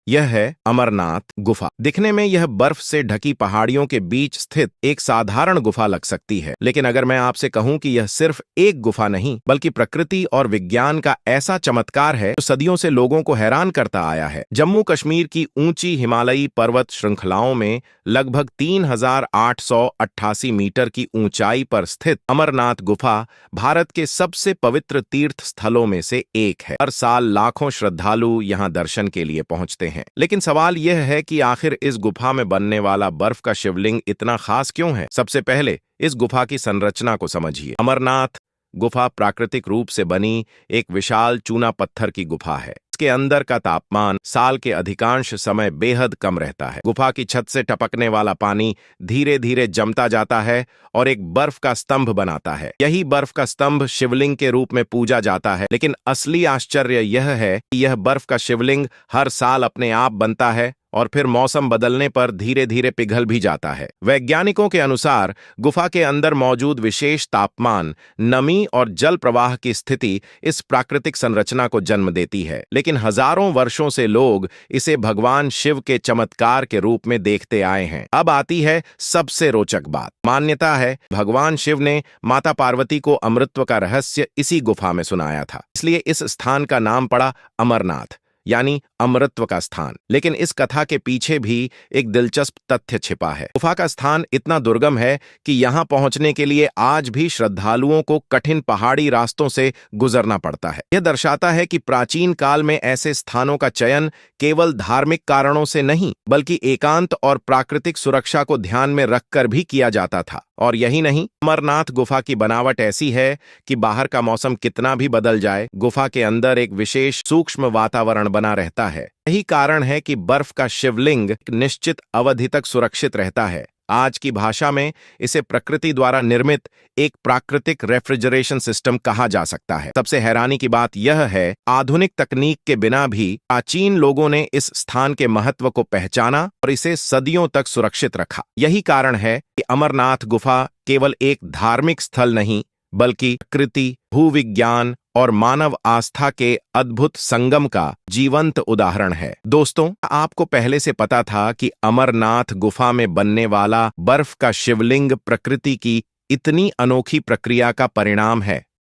यह है अमरनाथ गुफा। दिखने में यह बर्फ से ढकी पहाड़ियों के बीच स्थित एक साधारण गुफा लग सकती है, लेकिन अगर मैं आपसे कहूं कि यह सिर्फ एक गुफा नहीं बल्कि प्रकृति और विज्ञान का ऐसा चमत्कार है जो सदियों से लोगों को हैरान करता आया है। जम्मू कश्मीर की ऊंची हिमालयी पर्वत श्रृंखलाओं में लगभग 3,888 मीटर की ऊंचाई पर स्थित अमरनाथ गुफा भारत के सबसे पवित्र तीर्थ स्थलों में से एक है। हर साल लाखों श्रद्धालु यहां दर्शन के लिए पहुंचते हैं। लेकिन सवाल यह है कि आखिर इस गुफा में बनने वाला बर्फ का शिवलिंग इतना खास क्यों है? सबसे पहले इस गुफा की संरचना को समझिए। अमरनाथ गुफा प्राकृतिक रूप से बनी एक विशाल चूना पत्थर की गुफा है। इसके अंदर का तापमान साल के अधिकांश समय बेहद कम रहता है। गुफा की छत से टपकने वाला पानी धीरे धीरे जमता जाता है और एक बर्फ का स्तंभ बनाता है। यही बर्फ का स्तंभ शिवलिंग के रूप में पूजा जाता है। लेकिन असली आश्चर्य यह है कि यह बर्फ का शिवलिंग हर साल अपने आप बनता है और फिर मौसम बदलने पर धीरे धीरे पिघल भी जाता है। वैज्ञानिकों के अनुसार गुफा के अंदर मौजूद विशेष तापमान, नमी और जल प्रवाह की स्थिति इस प्राकृतिक संरचना को जन्म देती है। लेकिन हजारों वर्षों से लोग इसे भगवान शिव के चमत्कार के रूप में देखते आए हैं। अब आती है सबसे रोचक बात। मान्यता है भगवान शिव ने माता पार्वती को अमृतत्व का रहस्य इसी गुफा में सुनाया था, इसलिए इस स्थान का नाम पड़ा अमरनाथ, यानी अमृतत्व का स्थान। लेकिन इस कथा के पीछे भी एक दिलचस्प तथ्य छिपा है। गुफा का स्थान इतना दुर्गम है कि यहां पहुंचने के लिए आज भी श्रद्धालुओं को कठिन पहाड़ी रास्तों से गुजरना पड़ता है। यह दर्शाता है कि प्राचीन काल में ऐसे स्थानों का चयन केवल धार्मिक कारणों से नहीं बल्कि एकांत और प्राकृतिक सुरक्षा को ध्यान में रखकर भी किया जाता था। और यही नहीं, अमरनाथ गुफा की बनावट ऐसी है कि बाहर का मौसम कितना भी बदल जाए, गुफा के अंदर एक विशेष सूक्ष्म वातावरण बना रहता है। यही कारण है कि बर्फ का शिवलिंग एक निश्चित अवधि तक सुरक्षित रहता है। आज की भाषा में इसे प्रकृति द्वारा निर्मित एक प्राकृतिक रेफ्रिजरेशन सिस्टम कहा जा सकता है। सबसे हैरानी की बात यह है, आधुनिक तकनीक के बिना भी प्राचीन लोगों ने इस स्थान के महत्व को पहचाना और इसे सदियों तक सुरक्षित रखा। यही कारण है कि अमरनाथ गुफा केवल एक धार्मिक स्थल नहीं बल्कि प्रकृति, भूविज्ञान और मानव आस्था के अद्भुत संगम का जीवंत उदाहरण है। दोस्तों, आपको पहले से पता था कि अमरनाथ गुफा में बनने वाला बर्फ का शिवलिंग प्रकृति की इतनी अनोखी प्रक्रिया का परिणाम है?